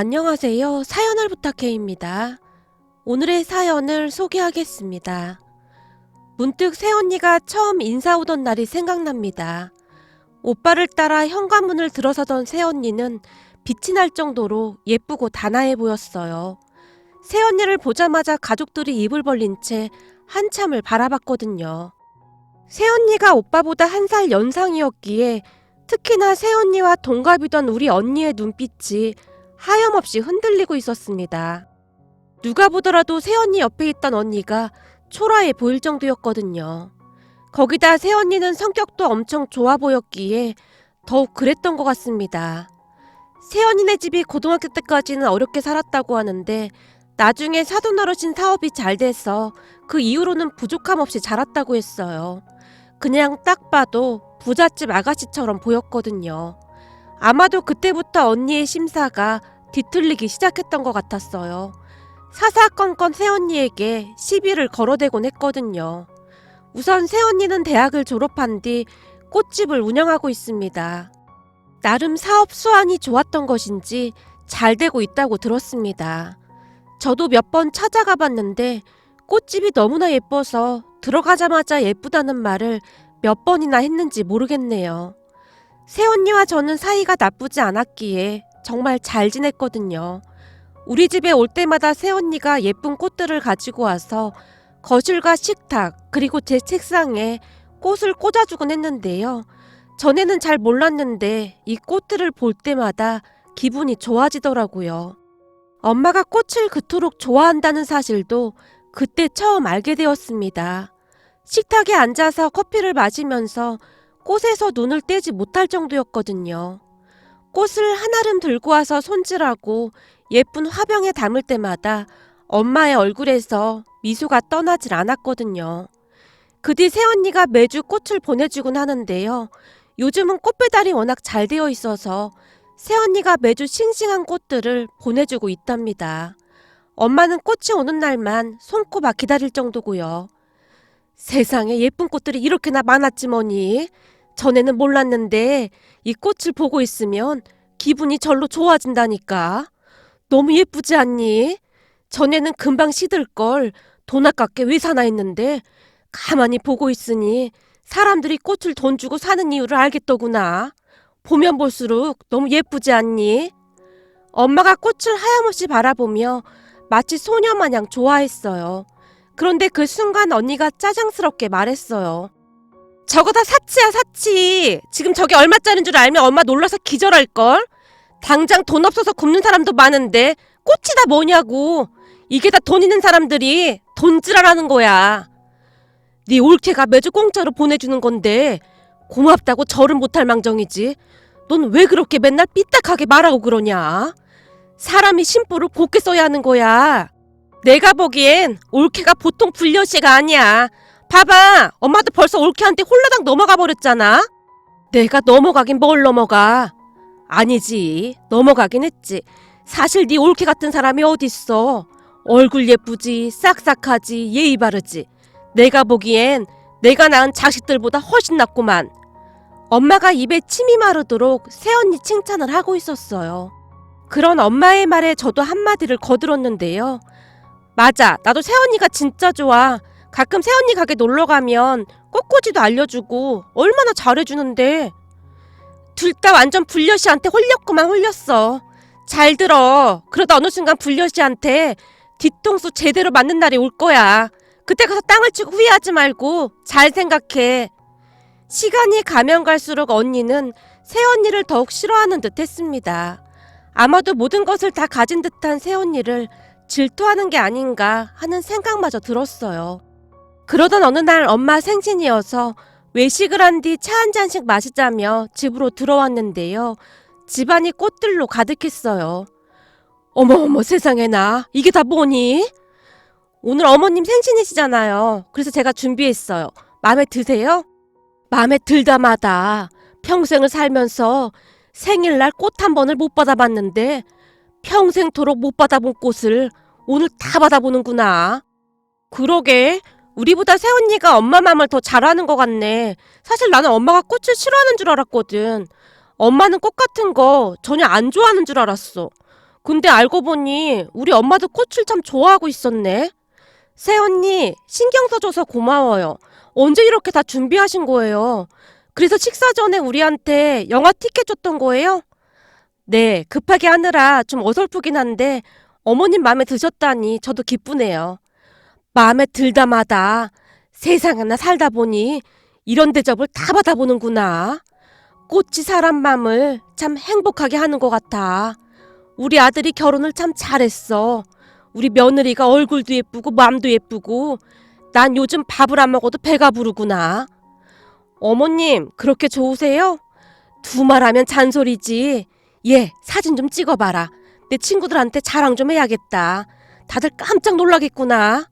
안녕하세요. 사연을 부탁해입니다. 오늘의 사연을 소개하겠습니다. 문득 새언니가 처음 인사 오던 날이 생각납니다. 오빠를 따라 현관문을 들어서던 새언니는 빛이 날 정도로 예쁘고 단아해 보였어요. 새언니를 보자마자 가족들이 입을 벌린 채 한참을 바라봤거든요. 새언니가 오빠보다 한 살 연상이었기에 특히나 새언니와 동갑이던 우리 언니의 눈빛이 하염없이 흔들리고 있었습니다. 누가 보더라도 새언니 옆에 있던 언니가 초라해 보일 정도였거든요. 거기다 새언니는 성격도 엄청 좋아 보였기에 더욱 그랬던 것 같습니다. 새언니네 집이 고등학교 때까지는 어렵게 살았다고 하는데 나중에 사돈어르신 사업이 잘 돼서 그 이후로는 부족함 없이 자랐다고 했어요. 그냥 딱 봐도 부잣집 아가씨처럼 보였거든요. 아마도 그때부터 언니의 심사가 뒤틀리기 시작했던 것 같았어요. 사사건건 새언니에게 시비를 걸어대곤 했거든요. 우선 새언니는 대학을 졸업한 뒤 꽃집을 운영하고 있습니다. 나름 사업 수완이 좋았던 것인지 잘 되고 있다고 들었습니다. 저도 몇 번 찾아가 봤는데 꽃집이 너무나 예뻐서 들어가자마자 예쁘다는 말을 몇 번이나 했는지 모르겠네요. 새언니와 저는 사이가 나쁘지 않았기에 정말 잘 지냈거든요. 우리 집에 올 때마다 새언니가 예쁜 꽃들을 가지고 와서 거실과 식탁 그리고 제 책상에 꽃을 꽂아주곤 했는데요. 전에는 잘 몰랐는데 이 꽃들을 볼 때마다 기분이 좋아지더라고요. 엄마가 꽃을 그토록 좋아한다는 사실도 그때 처음 알게 되었습니다. 식탁에 앉아서 커피를 마시면서 꽃에서 눈을 떼지 못할 정도였거든요. 꽃을 한알은 들고 와서 손질하고 예쁜 화병에 담을 때마다 엄마의 얼굴에서 미소가 떠나질 않았거든요. 그 뒤 새언니가 매주 꽃을 보내주곤 하는데요. 요즘은 꽃 배달이 워낙 잘 되어 있어서 새언니가 매주 싱싱한 꽃들을 보내주고 있답니다. 엄마는 꽃이 오는 날만 손꼽아 기다릴 정도고요. 세상에 예쁜 꽃들이 이렇게나 많았지 뭐니. 전에는 몰랐는데 이 꽃을 보고 있으면 기분이 절로 좋아진다니까. 너무 예쁘지 않니? 전에는 금방 시들걸 돈 아깝게 왜 사나 했는데 가만히 보고 있으니 사람들이 꽃을 돈 주고 사는 이유를 알겠더구나. 보면 볼수록 너무 예쁘지 않니? 엄마가 꽃을 하염없이 바라보며 마치 소녀 마냥 좋아했어요. 그런데 그 순간 언니가 짜증스럽게 말했어요. 저거 다 사치야, 사치. 지금 저게 얼마짜리인 줄 알면 엄마 놀라서 기절할걸? 당장 돈 없어서 굶는 사람도 많은데 꽃이 다 뭐냐고. 이게 다 돈 있는 사람들이 돈질하라는 거야. 네 올케가 매주 공짜로 보내주는 건데 고맙다고 절은 못할 망정이지. 넌 왜 그렇게 맨날 삐딱하게 말하고 그러냐? 사람이 심보를 곱게 써야 하는 거야. 내가 보기엔 올케가 보통 불려시가 아니야. 봐봐, 엄마도 벌써 올케한테 홀라당 넘어가 버렸잖아. 내가 넘어가긴 뭘 넘어가. 아니지, 넘어가긴 했지. 사실 네 올케 같은 사람이 어딨어. 얼굴 예쁘지, 싹싹하지, 예의 바르지. 내가 보기엔 내가 낳은 자식들보다 훨씬 낫구만. 엄마가 입에 침이 마르도록 새언니 칭찬을 하고 있었어요. 그런 엄마의 말에 저도 한마디를 거들었는데요. 맞아, 나도 새언니가 진짜 좋아. 가끔 새언니 가게 놀러가면 꽃꽂이도 알려주고 얼마나 잘해주는데. 둘 다 완전 불려시한테 홀렸구만 홀렸어. 잘 들어. 그러다 어느 순간 불려시한테 뒤통수 제대로 맞는 날이 올 거야. 그때 가서 땅을 치고 후회하지 말고 잘 생각해. 시간이 가면 갈수록 언니는 새언니를 더욱 싫어하는 듯 했습니다. 아마도 모든 것을 다 가진 듯한 새언니를 질투하는 게 아닌가 하는 생각마저 들었어요. 그러던 어느 날 엄마 생신이어서 외식을 한 뒤 차 한 잔씩 마시자며 집으로 들어왔는데요. 집안이 꽃들로 가득했어요. 어머어머 세상에나, 이게 다 뭐니? 오늘 어머님 생신이시잖아요. 그래서 제가 준비했어요. 마음에 드세요? 마음에 들다마다 평생을 살면서 생일날 꽃 한 번을 못 받아봤는데 평생토록 못 받아본 꽃을 오늘 다 받아보는구나. 그러게, 우리보다 새언니가 엄마 마음을 더 잘하는 것 같네. 사실 나는 엄마가 꽃을 싫어하는 줄 알았거든. 엄마는 꽃 같은 거 전혀 안 좋아하는 줄 알았어. 근데 알고 보니 우리 엄마도 꽃을 참 좋아하고 있었네. 새언니, 신경 써줘서 고마워요. 언제 이렇게 다 준비하신 거예요? 그래서 식사 전에 우리한테 영화 티켓 줬던 거예요? 네, 급하게 하느라 좀 어설프긴 한데 어머님 마음에 드셨다니 저도 기쁘네요. 마음에 들다마다 세상에나 살다 보니 이런 대접을 다 받아보는구나. 꽃이 사람 마음을 참 행복하게 하는 것 같아. 우리 아들이 결혼을 참 잘했어. 우리 며느리가 얼굴도 예쁘고 마음도 예쁘고 난 요즘 밥을 안 먹어도 배가 부르구나. 어머님, 그렇게 좋으세요? 두 말하면 잔소리지. 얘 사진 좀 찍어봐라. 내 친구들한테 자랑 좀 해야겠다. 다들 깜짝 놀라겠구나.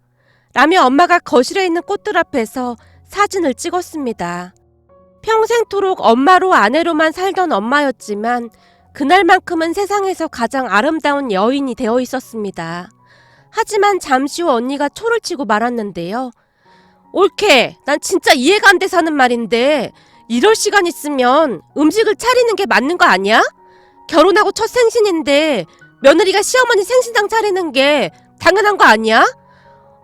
라며 엄마가 거실에 있는 꽃들 앞에서 사진을 찍었습니다. 평생토록 엄마로 아내로만 살던 엄마였지만 그날만큼은 세상에서 가장 아름다운 여인이 되어 있었습니다. 하지만 잠시 후 언니가 초를 치고 말았는데요. 옳게, 난 진짜 이해가 안 돼서 하는 말인데 이럴 시간 있으면 음식을 차리는 게 맞는 거 아니야? 결혼하고 첫 생신인데 며느리가 시어머니 생신상 차리는 게 당연한 거 아니야?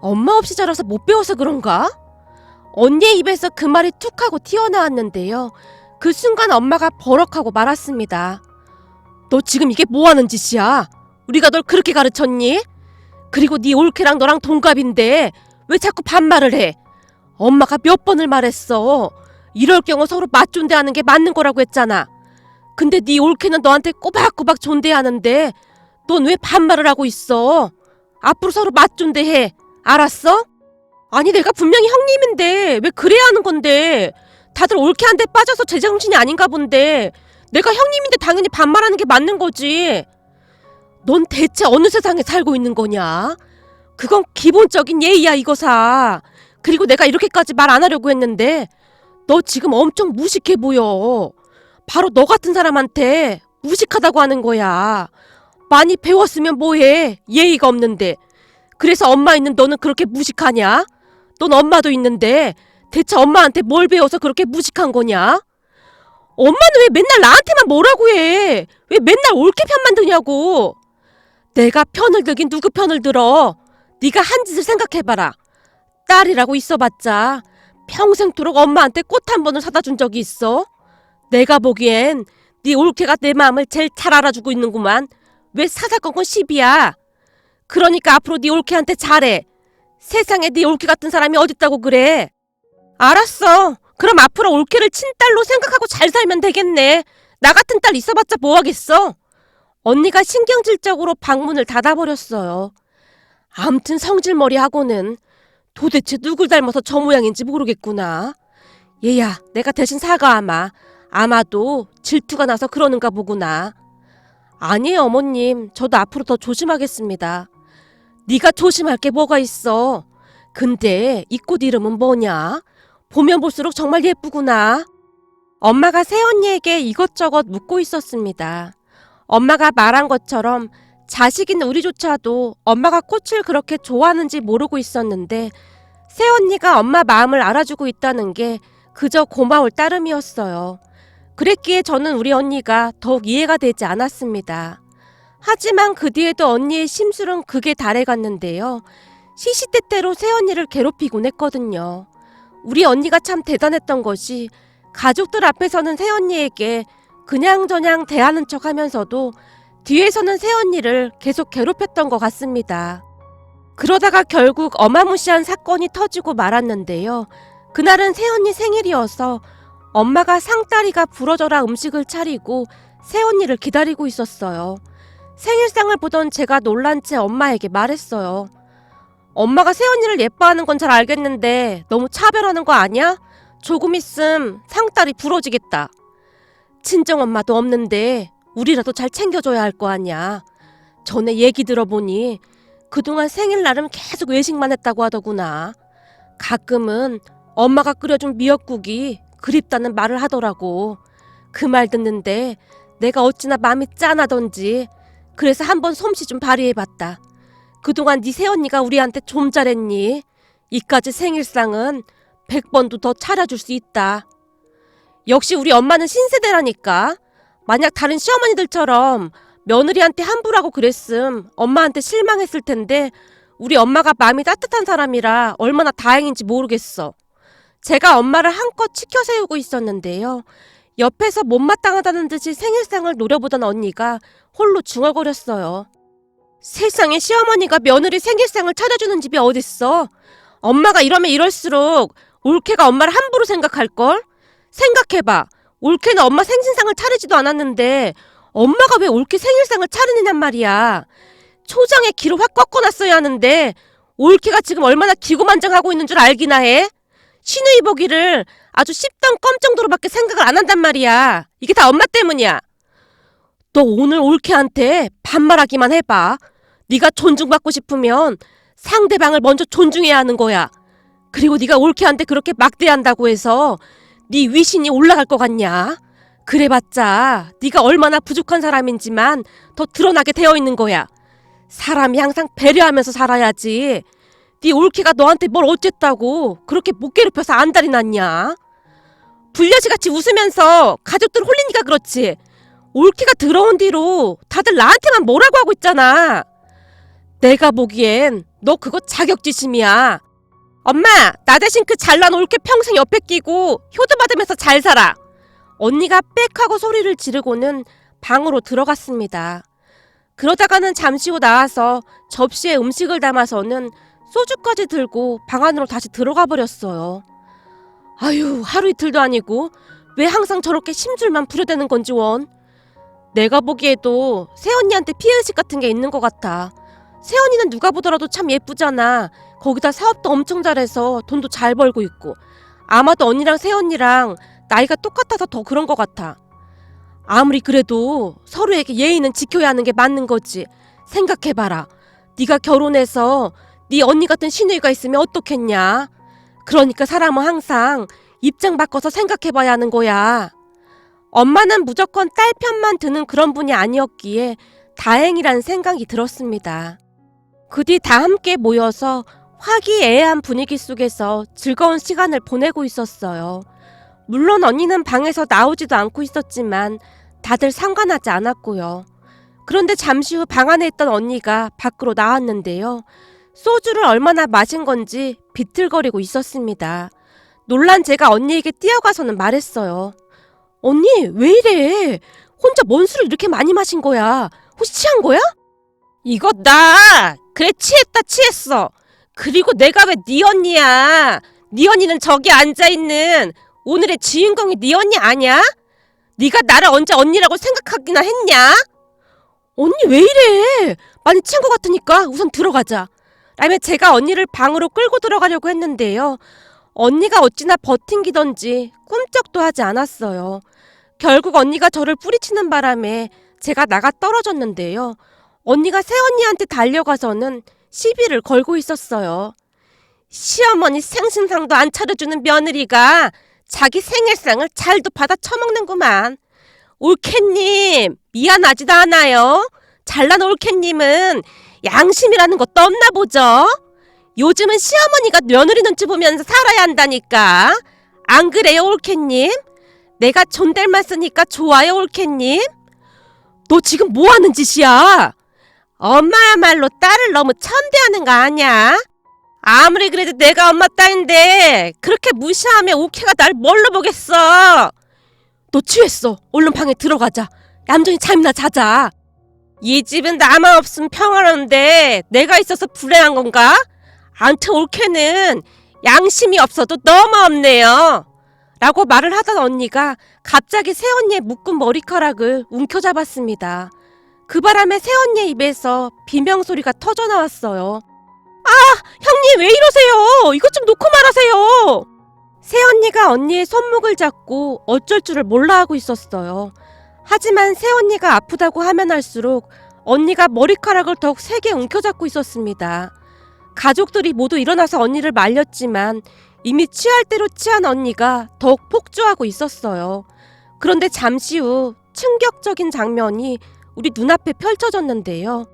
엄마 없이 자라서 못 배워서 그런가? 언니의 입에서 그 말이 툭 하고 튀어나왔는데요. 그 순간 엄마가 버럭하고 말았습니다. 너 지금 이게 뭐 하는 짓이야? 우리가 널 그렇게 가르쳤니? 그리고 네 올케랑 너랑 동갑인데 왜 자꾸 반말을 해? 엄마가 몇 번을 말했어. 이럴 경우 서로 맞존대하는 게 맞는 거라고 했잖아. 근데 네 올케는 너한테 꼬박꼬박 존대하는데 넌 왜 반말을 하고 있어? 앞으로 서로 맞존대해. 알았어? 아니 내가 분명히 형님인데 왜 그래야 하는 건데. 다들 올케한테 빠져서 제정신이 아닌가 본데 내가 형님인데 당연히 반말하는 게 맞는 거지. 넌 대체 어느 세상에 살고 있는 거냐? 그건 기본적인 예의야 이거사. 그리고 내가 이렇게까지 말 안 하려고 했는데 너 지금 엄청 무식해 보여. 바로 너 같은 사람한테 무식하다고 하는 거야. 많이 배웠으면 뭐해. 예의가 없는데. 그래서 엄마 있는 너는 그렇게 무식하냐? 넌 엄마도 있는데 대체 엄마한테 뭘 배워서 그렇게 무식한 거냐? 엄마는 왜 맨날 나한테만 뭐라고 해? 왜 맨날 올케 편만 드냐고. 내가 편을 들긴 누구 편을 들어. 네가 한 짓을 생각해봐라. 딸이라고 있어봤자 평생토록 엄마한테 꽃 한 번을 사다 준 적이 있어? 내가 보기엔 네 올케가 내 마음을 제일 잘 알아주고 있는구만. 왜 사사건건 시비야? 그러니까 앞으로 네 올케한테 잘해. 세상에 네 올케 같은 사람이 어딨다고 그래. 알았어. 그럼 앞으로 올케를 친딸로 생각하고 잘 살면 되겠네. 나 같은 딸 있어봤자 뭐하겠어. 언니가 신경질적으로 방문을 닫아버렸어요. 암튼 성질머리하고는 도대체 누굴 닮아서 저 모양인지 모르겠구나. 얘야, 내가 대신 사과하마. 아마도 질투가 나서 그러는가 보구나. 아니에요 어머님. 저도 앞으로 더 조심하겠습니다. 네가 조심할 게 뭐가 있어. 근데 이 꽃 이름은 뭐냐? 보면 볼수록 정말 예쁘구나. 엄마가 새언니에게 이것저것 묻고 있었습니다. 엄마가 말한 것처럼 자식인 우리조차도 엄마가 꽃을 그렇게 좋아하는지 모르고 있었는데 새언니가 엄마 마음을 알아주고 있다는 게 그저 고마울 따름이었어요. 그랬기에 저는 우리 언니가 더욱 이해가 되지 않았습니다. 하지만 그 뒤에도 언니의 심술은 극에 달해갔는데요. 시시때때로 새언니를 괴롭히곤 했거든요. 우리 언니가 참 대단했던 것이 가족들 앞에서는 새언니에게 그냥저냥 대하는 척 하면서도 뒤에서는 새언니를 계속 괴롭혔던 것 같습니다. 그러다가 결국 어마무시한 사건이 터지고 말았는데요. 그날은 새언니 생일이어서 엄마가 상다리가 부러져라 음식을 차리고 새언니를 기다리고 있었어요. 생일상을 보던 제가 놀란 채 엄마에게 말했어요. 엄마가 새언니를 예뻐하는 건 잘 알겠는데 너무 차별하는 거 아니야? 조금 있음 상다리 부러지겠다. 친정엄마도 없는데 우리라도 잘 챙겨줘야 할 거 아니야. 전에 얘기 들어보니 그동안 생일날은 계속 외식만 했다고 하더구나. 가끔은 엄마가 끓여준 미역국이 그립다는 말을 하더라고. 그 말 듣는데 내가 어찌나 마음이 짠하던지 그래서 한번 솜씨 좀 발휘해봤다. 그동안 네 새언니가 우리한테 좀 잘했니? 이까지 생일상은 100번도 더 차려줄 수 있다. 역시 우리 엄마는 신세대라니까. 만약 다른 시어머니들처럼 며느리한테 함부로 하고 그랬음 엄마한테 실망했을 텐데 우리 엄마가 마음이 따뜻한 사람이라 얼마나 다행인지 모르겠어. 제가 엄마를 한껏 치켜 세우고 있었는데요. 옆에서 못마땅하다는 듯이 생일상을 노려보던 언니가 홀로 중얼거렸어요. 세상에 시어머니가 며느리 생일상을 차려주는 집이 어딨어. 엄마가 이러면 이럴수록 올케가 엄마를 함부로 생각할걸? 생각해봐. 올케는 엄마 생신상을 차리지도 않았는데 엄마가 왜 올케 생일상을 차리느냔 말이야. 초장에 기를 확 꺾어놨어야 하는데 올케가 지금 얼마나 기고만장하고 있는 줄 알기나 해? 시누이 보기를 아주 씹던 껌 정도로밖에 생각을 안 한단 말이야. 이게 다 엄마 때문이야. 너 오늘 올케한테 반말하기만 해봐. 네가 존중받고 싶으면 상대방을 먼저 존중해야 하는 거야. 그리고 네가 올케한테 그렇게 막대한다고 해서 네 위신이 올라갈 것 같냐? 그래봤자 네가 얼마나 부족한 사람인지만 더 드러나게 되어 있는 거야. 사람이 항상 배려하면서 살아야지. 네 올케가 너한테 뭘 어쨌다고 그렇게 못 괴롭혀서 안달이 났냐? 불려시같이 웃으면서 가족들 홀리니까 그렇지. 올케가 들어온 뒤로 다들 나한테만 뭐라고 하고 있잖아. 내가 보기엔 너 그거 자격지심이야. 엄마, 나 대신 그 잘난 올케 평생 옆에 끼고 효도 받으면서 잘 살아. 언니가 빽 하고 소리를 지르고는 방으로 들어갔습니다. 그러다가는 잠시 후 나와서 접시에 음식을 담아서는 소주까지 들고 방 안으로 다시 들어가 버렸어요. 아유, 하루 이틀도 아니고 왜 항상 저렇게 심술만 부려대는 건지 원. 내가 보기에도 새언니한테 피해의식 같은 게 있는 것 같아. 새언니는 누가 보더라도 참 예쁘잖아. 거기다 사업도 엄청 잘해서 돈도 잘 벌고 있고. 아마도 언니랑 새언니랑 나이가 똑같아서 더 그런 것 같아. 아무리 그래도 서로에게 예의는 지켜야 하는 게 맞는 거지. 생각해봐라. 네가 결혼해서 네 언니 같은 시누이가 있으면 어떻겠냐. 그러니까 사람은 항상 입장 바꿔서 생각해봐야 하는 거야. 엄마는 무조건 딸 편만 드는 그런 분이 아니었기에 다행이라는 생각이 들었습니다. 그 뒤 다 함께 모여서 화기애애한 분위기 속에서 즐거운 시간을 보내고 있었어요. 물론 언니는 방에서 나오지도 않고 있었지만 다들 상관하지 않았고요. 그런데 잠시 후 방 안에 있던 언니가 밖으로 나왔는데요. 소주를 얼마나 마신 건지 비틀거리고 있었습니다. 놀란 제가 언니에게 뛰어가서는 말했어요. 언니, 왜 이래? 혼자 뭔 술을 이렇게 많이 마신 거야? 혹시 취한 거야? 이거 나! 그래, 취했어. 그리고 내가 왜 네 언니야? 네 언니는 저기 앉아있는 오늘의 주인공이 네 언니 아냐? 네가 나를 언제 언니라고 생각하기나 했냐? 언니 왜 이래? 많이 취한 것 같으니까 우선 들어가자. 라며 제가 언니를 방으로 끌고 들어가려고 했는데요. 언니가 어찌나 버팅기던지 꿈쩍도 하지 않았어요. 결국 언니가 저를 뿌리치는 바람에 제가 나가 떨어졌는데요. 언니가 새언니한테 달려가서는 시비를 걸고 있었어요. 시어머니 생신상도 안 차려주는 며느리가 자기 생일상을 잘도 받아 처먹는구만. 올케님, 미안하지도 않아요. 잘난 올케님은 양심이라는 것도 없나 보죠? 요즘은 시어머니가 며느리 눈치 보면서 살아야 한다니까. 안 그래요, 올케님? 내가 존댓말 쓰니까 좋아요, 올케님? 너 지금 뭐 하는 짓이야? 엄마야말로 딸을 너무 천대하는 거 아냐? 아무리 그래도 내가 엄마 딸인데 그렇게 무시하면 올케가 날 뭘로 보겠어? 너 취했어. 얼른 방에 들어가자. 얌전히 잠이나 자자. 이 집은 나만 없으면 평화로운데 내가 있어서 불행한 건가? 암튼 올케는 양심이 없어도 너무 없네요. 라고 말을 하던 언니가 갑자기 새언니의 묶은 머리카락을 움켜잡았습니다. 그 바람에 새언니의 입에서 비명소리가 터져나왔어요. 아! 형님 왜 이러세요? 이것 좀 놓고 말하세요. 새언니가 언니의 손목을 잡고 어쩔 줄을 몰라 하고 있었어요. 하지만 새언니가 아프다고 하면 할수록 언니가 머리카락을 더욱 세게 움켜잡고 있었습니다. 가족들이 모두 일어나서 언니를 말렸지만 이미 취할 대로 취한 언니가 더욱 폭주하고 있었어요. 그런데 잠시 후 충격적인 장면이 우리 눈앞에 펼쳐졌는데요.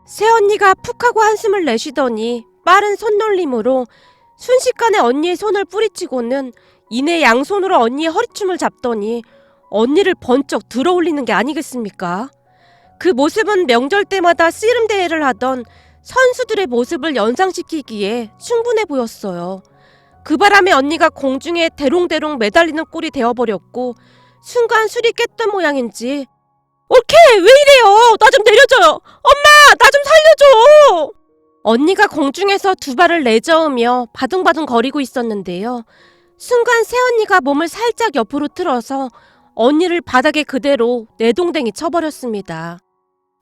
새언니가 푹 하고 한숨을 내쉬더니 빠른 손놀림으로 순식간에 언니의 손을 뿌리치고는 이내 양손으로 언니의 허리춤을 잡더니 언니를 번쩍 들어올리는 게 아니겠습니까? 그 모습은 명절 때마다 씨름 대회를 하던 선수들의 모습을 연상시키기에 충분해 보였어요. 그 바람에 언니가 공중에 대롱대롱 매달리는 꼴이 되어버렸고 순간 술이 깼던 모양인지 오케이 왜 이래요? 나 좀 내려줘요. 엄마 나 좀 살려줘. 언니가 공중에서 두 발을 내저으며 바둥바둥 거리고 있었는데요. 순간 새언니가 몸을 살짝 옆으로 틀어서 언니를 바닥에 그대로 내동댕이 쳐버렸습니다.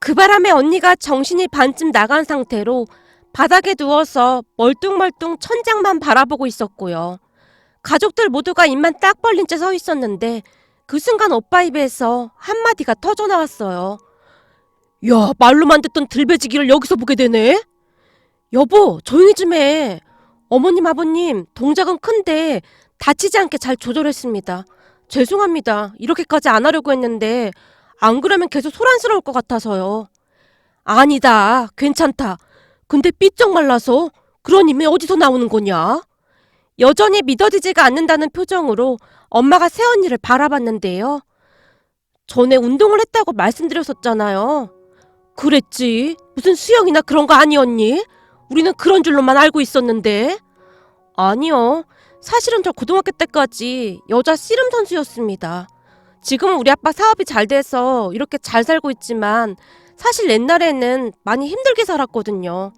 그 바람에 언니가 정신이 반쯤 나간 상태로 바닥에 누워서 멀뚱멀뚱 천장만 바라보고 있었고요. 가족들 모두가 입만 딱 벌린 채 서 있었는데 그 순간 오빠 입에서 한마디가 터져나왔어요. 야, 말로만 듣던 들배지기를 여기서 보게 되네? 여보, 조용히 좀 해. 어머님, 아버님, 동작은 큰데 다치지 않게 잘 조절했습니다. 죄송합니다. 이렇게까지 안 하려고 했는데 안 그러면 계속 소란스러울 것 같아서요. 아니다. 괜찮다. 근데 삐쩍 말라서 그런 힘이 어디서 나오는 거냐? 여전히 믿어지지가 않는다는 표정으로 엄마가 새언니를 바라봤는데요. 전에 운동을 했다고 말씀드렸었잖아요. 그랬지. 무슨 수영이나 그런 거 아니었니? 우리는 그런 줄로만 알고 있었는데. 아니요. 사실은 저 고등학교 때까지 여자 씨름 선수였습니다. 지금은 우리 아빠 사업이 잘 돼서 이렇게 잘 살고 있지만 사실 옛날에는 많이 힘들게 살았거든요.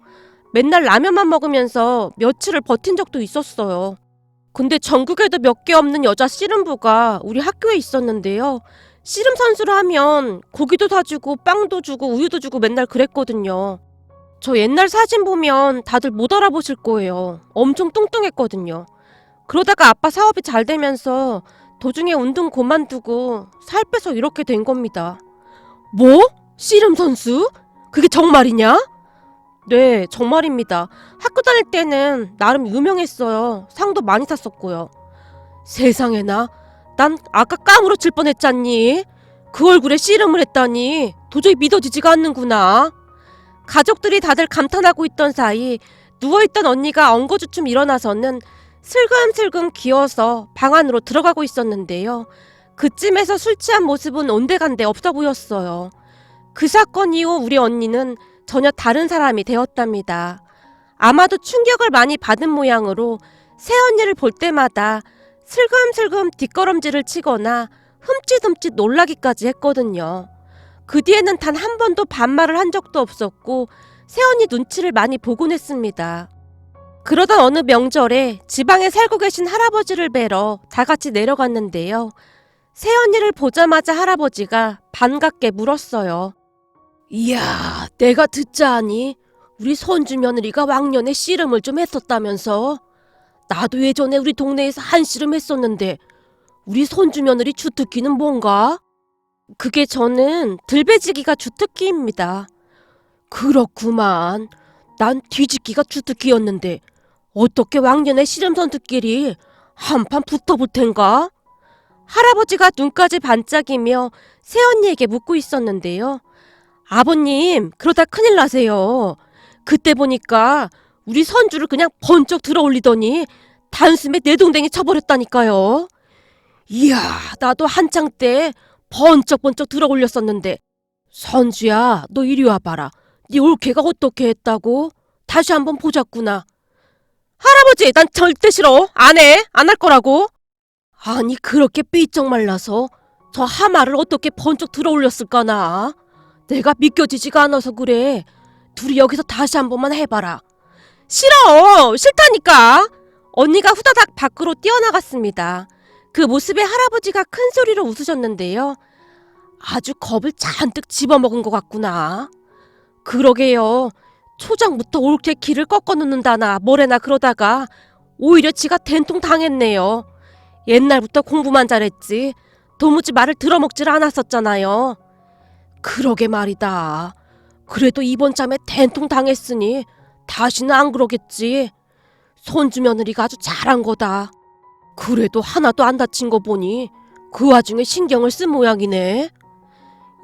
맨날 라면만 먹으면서 며칠을 버틴 적도 있었어요. 근데 전국에도 몇 개 없는 여자 씨름부가 우리 학교에 있었는데요. 씨름 선수를 하면 고기도 사주고 빵도 주고 우유도 주고 맨날 그랬거든요. 저 옛날 사진 보면 다들 못 알아보실 거예요. 엄청 뚱뚱했거든요. 그러다가 아빠 사업이 잘 되면서 도중에 운동 그만두고 살 빼서 이렇게 된 겁니다. 뭐? 씨름 선수? 그게 정말이냐? 네, 정말입니다. 학교 다닐 때는 나름 유명했어요. 상도 많이 탔었고요. 세상에나, 난 아까 까무러칠 뻔했잖니. 그 얼굴에 씨름을 했다니 도저히 믿어지지가 않는구나. 가족들이 다들 감탄하고 있던 사이 누워있던 언니가 엉거주춤 일어나서는 슬금슬금 기어서 방 안으로 들어가고 있었는데요. 그쯤에서 술 취한 모습은 온데간데 없어 보였어요. 그 사건 이후 우리 언니는 전혀 다른 사람이 되었답니다. 아마도 충격을 많이 받은 모양으로 새언니를 볼 때마다 슬금슬금 뒷걸음질을 치거나 흠칫흠칫 놀라기까지 했거든요. 그 뒤에는 단 한 번도 반말을 한 적도 없었고 새언니 눈치를 많이 보곤 했습니다. 그러던 어느 명절에 지방에 살고 계신 할아버지를 뵈러 다 같이 내려갔는데요. 새언니를 보자마자 할아버지가 반갑게 물었어요. 이야, 내가 듣자 하니 우리 손주 며느리가 왕년에 씨름을 좀 했었다면서? 나도 예전에 우리 동네에서 한씨름 했었는데 우리 손주 며느리 주특기는 뭔가? 그게 저는 들배지기가 주특기입니다. 그렇구만. 난 뒤집기가 주특기였는데 어떻게 왕년에 씨름 선수끼리 한판 붙어볼 텐가? 할아버지가 눈까지 반짝이며 새언니에게 묻고 있었는데요. 아버님, 그러다 큰일 나세요. 그때 보니까 우리 선주를 그냥 번쩍 들어 올리더니 단숨에 내동댕이 쳐버렸다니까요. 이야, 나도 한창 때 번쩍번쩍 들어 올렸었는데. 선주야, 너 이리 와봐라. 네 올케가 어떻게 했다고? 다시 한번 보자꾸나. 할아버지, 난 절대 싫어. 안 해. 안 할 거라고. 아니, 그렇게 삐쩍 말라서 저 하마를 어떻게 번쩍 들어 올렸을까나. 내가 믿겨지지가 않아서 그래. 둘이 여기서 다시 한 번만 해봐라. 싫어! 싫다니까! 언니가 후다닥 밖으로 뛰어나갔습니다. 그 모습에 할아버지가 큰 소리로 웃으셨는데요. 아주 겁을 잔뜩 집어먹은 것 같구나. 그러게요. 초장부터 옳게 길을 꺾어 놓는다나 뭐래나 그러다가 오히려 지가 된통 당했네요. 옛날부터 공부만 잘했지 도무지 말을 들어먹질 않았었잖아요. 그러게 말이다. 그래도 이번 잠에 된통 당했으니 다시는 안 그러겠지. 손주 며느리가 아주 잘한 거다. 그래도 하나도 안 다친 거 보니 그 와중에 신경을 쓴 모양이네.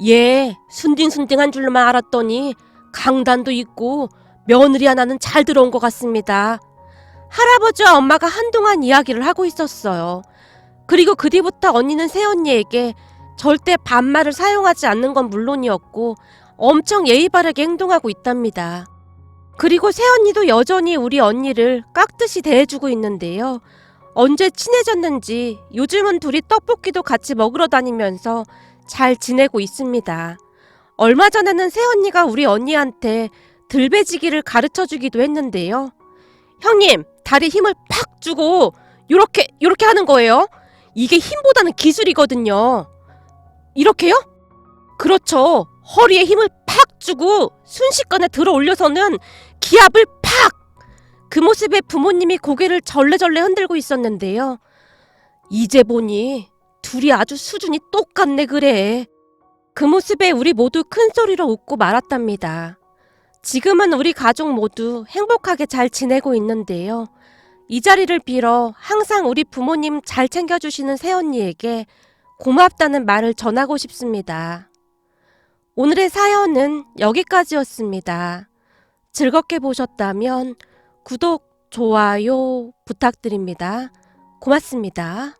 얘 순딩순딩한 줄로만 알았더니 강단도 있고 며느리 하나는 잘 들어온 것 같습니다. 할아버지와 엄마가 한동안 이야기를 하고 있었어요. 그리고 그 뒤부터 언니는 새언니에게 절대 반말을 사용하지 않는 건 물론이었고 엄청 예의 바르게 행동하고 있답니다. 그리고 새언니도 여전히 우리 언니를 깍듯이 대해주고 있는데요. 언제 친해졌는지 요즘은 둘이 떡볶이도 같이 먹으러 다니면서 잘 지내고 있습니다. 얼마 전에는 새언니가 우리 언니한테 들배지기를 가르쳐주기도 했는데요. 형님, 다리 힘을 팍 주고 요렇게 하는 거예요. 이게 힘보다는 기술이거든요. 이렇게요? 그렇죠. 허리에 힘을 팍 주고 순식간에 들어 올려서는 기압을 팍! 그 모습에 부모님이 고개를 절레절레 흔들고 있었는데요. 이제 보니 둘이 아주 수준이 똑같네 그래. 그 모습에 우리 모두 큰 소리로 웃고 말았답니다. 지금은 우리 가족 모두 행복하게 잘 지내고 있는데요. 이 자리를 빌어 항상 우리 부모님 잘 챙겨주시는 새언니에게 고맙다는 말을 전하고 싶습니다. 오늘의 사연은 여기까지였습니다. 즐겁게 보셨다면 구독, 좋아요 부탁드립니다. 고맙습니다.